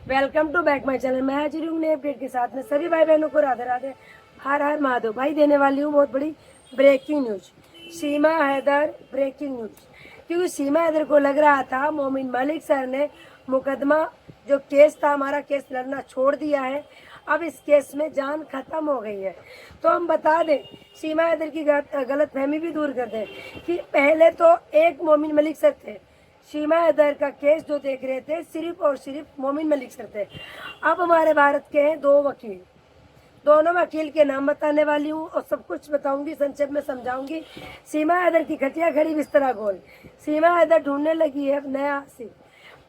Welcome to back my channel. मैं हाजिर हूँ नए अपडेट के साथ में। सभी भाई बहनों को राधे राधे, हर हर महादेव। भाई देने वाली हूँ बहुत बड़ी ब्रेकिंग न्यूज। सीमा हैदर ब्रेकिंग न्यूज, क्योंकि सीमा हैदर को लग रहा था मोमिन मलिक सर ने मुकदमा जो केस था, हमारा केस लड़ना छोड़ दिया है। अब इस केस में जान खत्म हो गई है। तो हम बता दें, सीमा हैदर की गलत फहमी भी दूर कर दें कि पहले तो एक मोमिन मलिक सर थे। सीमा हैदर का केस जो देख रहे थे सिर्फ और सिर्फ मोमिन मलिक सर थे। अब हमारे भारत के हैं दो वकील। दोनों वकील के नाम बताने वाली हूँ और सब कुछ बताऊंगी, संक्षेप में समझाऊंगी। सीमा हैदर की खटिया खड़ी बिस्तरा गोल। सीमा हैदर ढूंढने लगी है अब नया आशिक।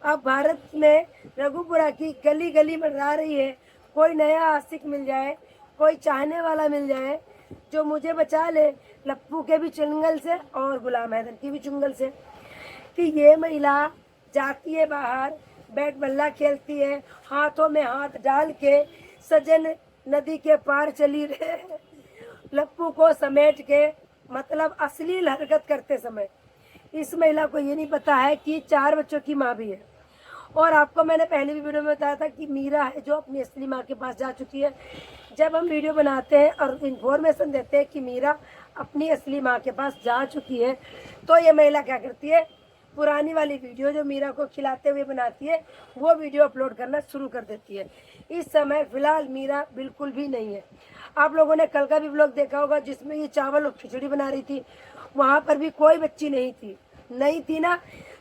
अब भारत में रघुपुरा की गली गली मंडरा रही है, कोई नया आशिक मिल जाए, कोई चाहने वाला मिल जाए जो मुझे बचा ले लप्पू के भी चुंगल से और गुलाम हैदर की भी चुंगल से। कि ये महिला जाती है बाहर, बैट बल्ला खेलती है, हाथों में हाथ डाल के सजन नदी के पार चली रहे लप्पू को समेट के, मतलब अश्लील हरकत करते समय। इस महिला को ये नहीं पता है कि 4 बच्चों की माँ भी है। और आपको मैंने पहले भी वीडियो में बताया था कि मीरा है जो अपनी असली माँ के पास जा चुकी है। जब हम वीडियो बनाते हैं और इन्फॉर्मेशन देते हैं कि मीरा अपनी असली माँ के पास जा चुकी है, तो ये महिला क्या करती है, पुरानी वाली वीडियो जो मीरा को खिलाते हुए बनाती है वो वीडियो अपलोड करना शुरू कर देती है। इस समय फिलहाल मीरा बिल्कुल भी नहीं है। आप लोगों ने कल का भी व्लॉग देखा होगा जिसमें ये चावल और खिचड़ी बना रही थी, वहाँ पर भी कोई बच्ची नहीं थी ना।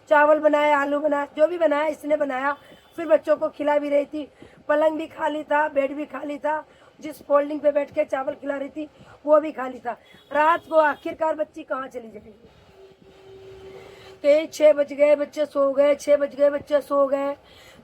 चावल बनाया, आलू बनाया, जो भी बनाया इसने बनाया, फिर बच्चों को खिला भी रही थी। पलंग भी खाली था, बेड भी खाली था, जिस फोल्डिंग पे बैठ के चावल खिला रही थी वो भी खाली था। रात को आखिरकार बच्ची कहाँ चली जाएगी? कि 6 बज गए बच्चे सो गए, 6 बज गए बच्चे सो गए।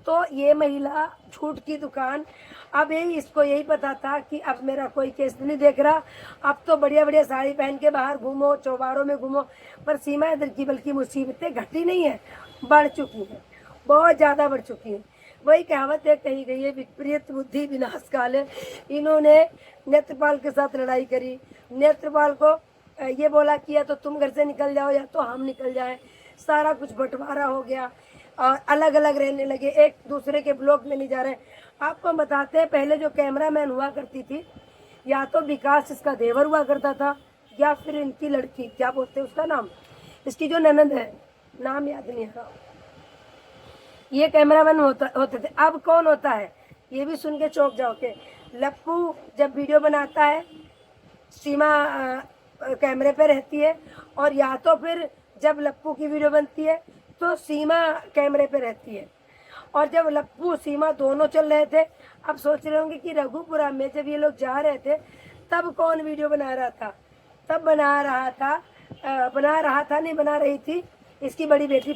तो ये महिला झूठ की दुकान। अब यही इसको यही पता था कि अब मेरा कोई केस नहीं देख रहा, अब तो बढ़िया बढ़िया साड़ी पहन के बाहर घूमो, चौबारों में घूमो। पर सीमा हैदर की बल्कि मुसीबतें घटी नहीं है, बढ़ चुकी हैं, बहुत ज़्यादा बढ़ चुकी हैं। वही कहावत है कही गई है, विपरीत बुद्धि विनाश काल है। इन्होंने नेत्रपाल के साथ लड़ाई करी। नेत्रपाल को ये बोला कि या तो तुम घर से निकल जाओ या तो हम निकल जाए। सारा कुछ बंटवारा हो गया और अलग अलग रहने लगे, एक दूसरे के ब्लॉक में नहीं जा रहे। आपको हम बताते हैं, पहले जो कैमरामैन हुआ करती थी, या तो विकास इसका देवर हुआ करता था या फिर इनकी लड़की, क्या बोलते हैं उसका नाम, इसकी जो ननद है, नाम याद नहीं आ रहा, ये कैमरामैन होते थे। अब कौन होता है ये भी सुन के चौंक जाओगे। लप्पू जब वीडियो बनाता है सीमा कैमरे पे रहती है, और या तो फिर जब लप्पू की वीडियो बनती है तो सीमा कैमरे पे रहती है। और जब लप्पू सीमा दोनों चल रहे थे, अब सोच रहे होंगे कि रघुपुरा में जब ये लोग जा रहे थे तब कौन वीडियो बना रहा था? तब बना रही थी इसकी बड़ी बेटी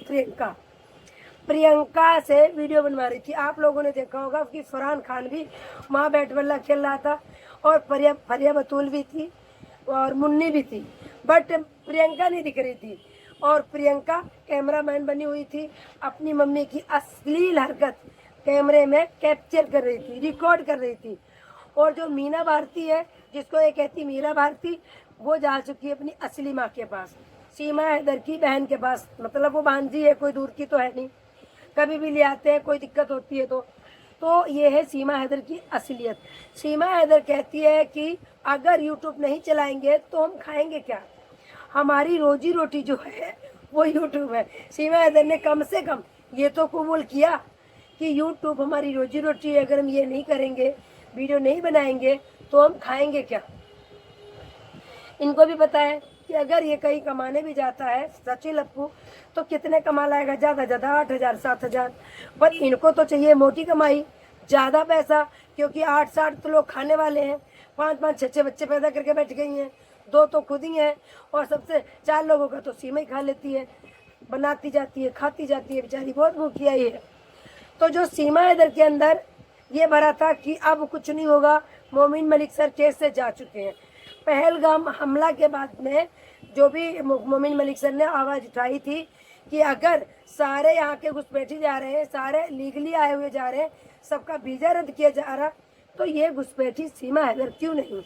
प्रियंका से वीडियो बनवा रही थी। आप लोगों ने देखा होगा कि फरहान खान भी वहाँ बैट बल्ला खेल रहा था, और फरिया बतूल भी थी और मुन्नी भी थी, बट प्रियंका नहीं दिख रही थी। और प्रियंका कैमरामैन बनी हुई थी, अपनी मम्मी की अश्लील हरकत कैमरे में कैप्चर कर रही थी, रिकॉर्ड कर रही थी। और जो मीना भारती है, जिसको ये कहती मीरा भारती, वो जा चुकी है अपनी असली माँ के पास, सीमा हैदर की बहन के पास। मतलब वो भांजी है, कोई दूर की तो है नहीं, कभी भी ले आते हैं, कोई दिक्कत होती है तो ये है सीमा हैदर की असलियत। सीमा हैदर कहती है कि अगर यूट्यूब नहीं चलाएंगे तो हम खाएंगे क्या? हमारी रोजी रोटी जो है वो यूट्यूब है। सीमा हैदर ने कम से कम ये तो कबूल किया कि यूट्यूब हमारी रोजी रोटी है, अगर हम ये नहीं करेंगे, वीडियो नहीं बनाएंगे तो हम खाएंगे क्या? इनको भी पता है कि अगर ये कहीं कमाने भी जाता है सचिन लप्पू तो कितने कमा लाएगा? ज़्यादा ज़्यादा 8,000 7,000। पर इनको तो चाहिए मोटी कमाई, ज़्यादा पैसा, क्योंकि 8-60 तो लोग खाने वाले हैं, 5-5 6-6 बच्चे पैदा करके बैठ गई हैं, 2 तो खुद ही हैं, और सबसे 4 लोगों का तो सीमा ही खा लेती है, बनाती जाती है, खाती जाती है, बेचारी बहुत भूखी आई है। तो जो सीमा हैदर के अंदर ये भरा था कि अब कुछ नहीं होगा, मोमिन मलिक सर केस से जा चुके हैं। पहलगाम हमला के बाद में जो भी मोमिन मलिक सर ने आवाज़ उठाई थी कि अगर सारे यहाँ के घुसपैठी जा रहे हैं, सारे लीगली आए हुए जा रहे हैं, सबका वीज़ा रद्द किया जा रहा, तो ये घुसपैठी सीमा हैदर क्यों नहीं?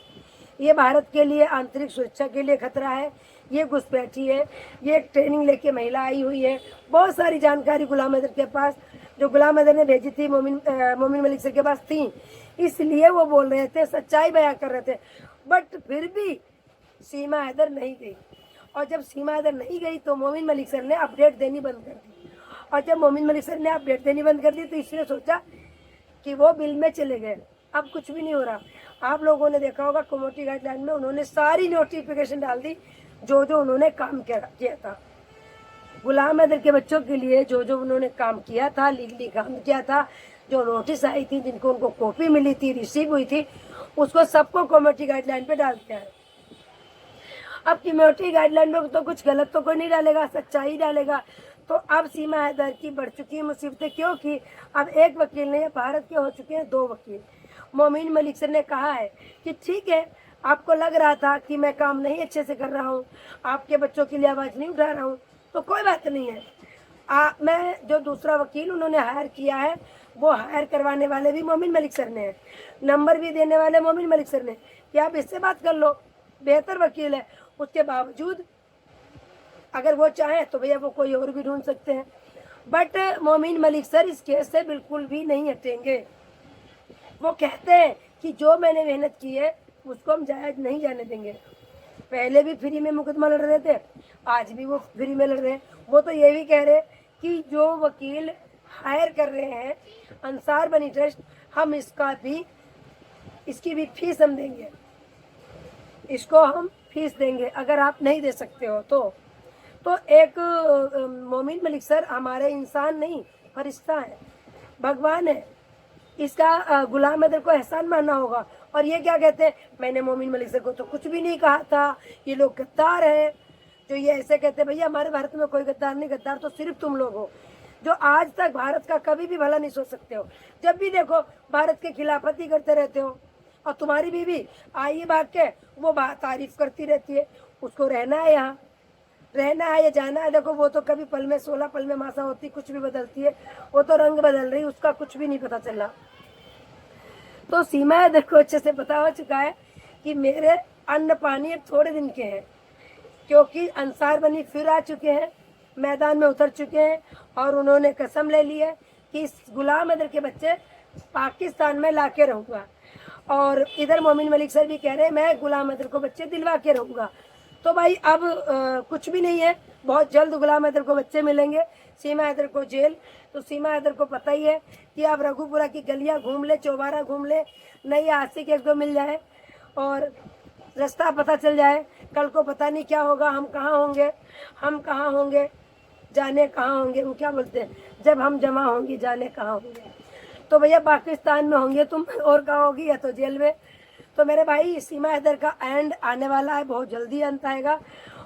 ये भारत के लिए आंतरिक सुरक्षा के लिए खतरा है, ये घुसपैठी है, ये एक ट्रेनिंग लेके महिला आई हुई है, बहुत सारी जानकारी गुलाम हैदर के पास। जो गुलाम हैदर ने भेजी थी मोमिन मलिक सर के पास थी, इसलिए वो बोल रहे थे, सच्चाई बयां कर रहे थे। बट फिर भी सीमा हैदर नहीं गई, और जब सीमा हैदर नहीं गई तो मोमिन मलिक सर ने अपडेट देनी बंद कर दी। और जब मोमिन मलिक सर ने अपडेट देनी बंद कर दी तो इसने सोचा कि वो बिल में चले गए, अब कुछ भी नहीं हो रहा। आप लोगों ने देखा होगा कम्युनिटी गाइडलाइन में उन्होंने सारी नोटिफिकेशन डाल दी जो जो उन्होंने काम किया था गुलाम हैदर के बच्चों के लिए, जो जो उन्होंने काम किया था, लीगली काम किया था, जो नोटिस आई थी, जिनको उनको कॉपी मिली थी, रिसीव हुई थी, उसको सबको कम्युनिटी गाइडलाइन पे डाल दिया है। अब कम्युनिटी गाइडलाइन में तो कुछ गलत तो कोई नहीं डालेगा, सच्चाई डालेगा। तो अब सीमा हैदर की बढ़ चुकी है मुसीबतें, क्योंकि अब एक वकील नहीं है, भारत के हो चुके हैं 2 वकील। मोमिन मलिक सर ने कहा है कि ठीक है, आपको लग रहा था कि मैं काम नहीं अच्छे से कर रहा हूँ, आपके बच्चों के लिए आवाज़ नहीं उठा रहा हूँ, तो कोई बात नहीं है। मैं जो दूसरा वकील उन्होंने हायर किया है, वो हायर करवाने वाले भी मोमिन मलिक सर ने हैं, नंबर भी देने वाले मोमिन मलिक सर ने, कि आप इससे बात कर लो, बेहतर वकील है। उसके बावजूद अगर वो चाहें तो भैया वो कोई और भी ढूंढ सकते हैं, बट मोमिन मलिक सर इस केस से बिल्कुल भी नहीं हटेंगे। वो कहते हैं कि जो मैंने मेहनत की है उसको हम जायज नहीं जाने देंगे। पहले भी फ्री में मुकदमा लड़ रहे थे, आज भी वो फ्री में लड़ रहे हैं। वो तो ये भी कह रहे कि जो वकील हायर कर रहे हैं अंसार बनी ट्रस्ट, हम इसकी भी फीस हम देंगे, इसको हम फीस देंगे अगर आप नहीं दे सकते हो तो एक मोमिन मलिक सर हमारे इंसान नहीं, फरिश्ता है, भगवान है। इसका गुलाम हैदर को एहसान मानना होगा। और ये क्या कहते हैं, मैंने मोमिन मलिक सर को तो कुछ भी नहीं कहा था, ये लोग गद्दार हैं। जो ये ऐसे कहते हैं, भैया हमारे भारत में कोई गद्दार नहीं, गद्दार तो सिर्फ तुम लोग हो, जो आज तक भारत का कभी भी भला नहीं सोच सकते हो। जब भी देखो भारत के खिलाफत ही करते रहते हो। और तुम्हारी बीवी आई भाग के वो तारीफ करती रहती है, उसको रहना है, यहाँ रहना है या जाना है। देखो वो तो कभी पल में 16 पल में मासा होती, कुछ भी बदलती है, वो तो रंग बदल रही, उसका कुछ भी नहीं पता चला। तो सीमा हैदर को अच्छे से पता हो चुका है कि मेरे अन्न पानी अब थोड़े दिन के हैं, क्योंकि अंसार बनी फिर आ चुके हैं, मैदान में उतर चुके हैं, और उन्होंने कसम ले ली है कि इस गुलाम हैदर के बच्चे पाकिस्तान में ला के रहूँगा। और इधर मोमिन मलिक सर भी कह रहे हैं मैं गुलाम हैदर को बच्चे दिलवा के रहूँगा। तो भाई अब कुछ भी नहीं है, बहुत जल्द गुलाम हैदर को बच्चे मिलेंगे, सीमा हैदर को जेल। तो सीमा हैदर को पता ही है कि अब रघुपुरा की गलियां घूम ले, चौबारा घूम ले, नई आशिक 1-2 मिल जाए और रास्ता पता चल जाए। कल को पता नहीं क्या होगा, हम कहाँ होंगे, जाने कहाँ होंगे। वो क्या बोलते हैं, जब हम जमा होंगे जाने कहाँ होंगे। तो भैया पाकिस्तान में होंगे तुम, और कहाँ होगी, या तो जेल में। तो मेरे भाई सीमा हैदर का एंड आने वाला है, बहुत जल्दी अंत आएगा।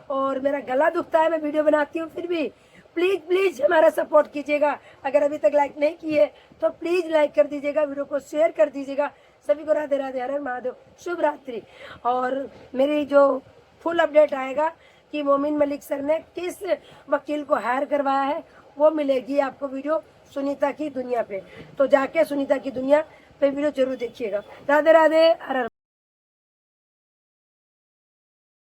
और मेरा गला दुखता है, मैं वीडियो बनाती हूँ, फिर भी प्लीज़ हमारा सपोर्ट कीजिएगा। अगर अभी तक लाइक नहीं किए तो प्लीज़ लाइक कर दीजिएगा, वीडियो को शेयर कर दीजिएगा। सभी को राधे राधे, हर हर महादेव, शुभ रात्रि। और मेरी जो फुल अपडेट आएगा कि मोमिन मलिक सर ने किस वकील को हायर करवाया है, वो मिलेगी आपको वीडियो सुनीता की दुनिया पे। तो जाके सुनीता की दुनिया पे वीडियो जरूर देखिएगा। राधे राधे, हर हर।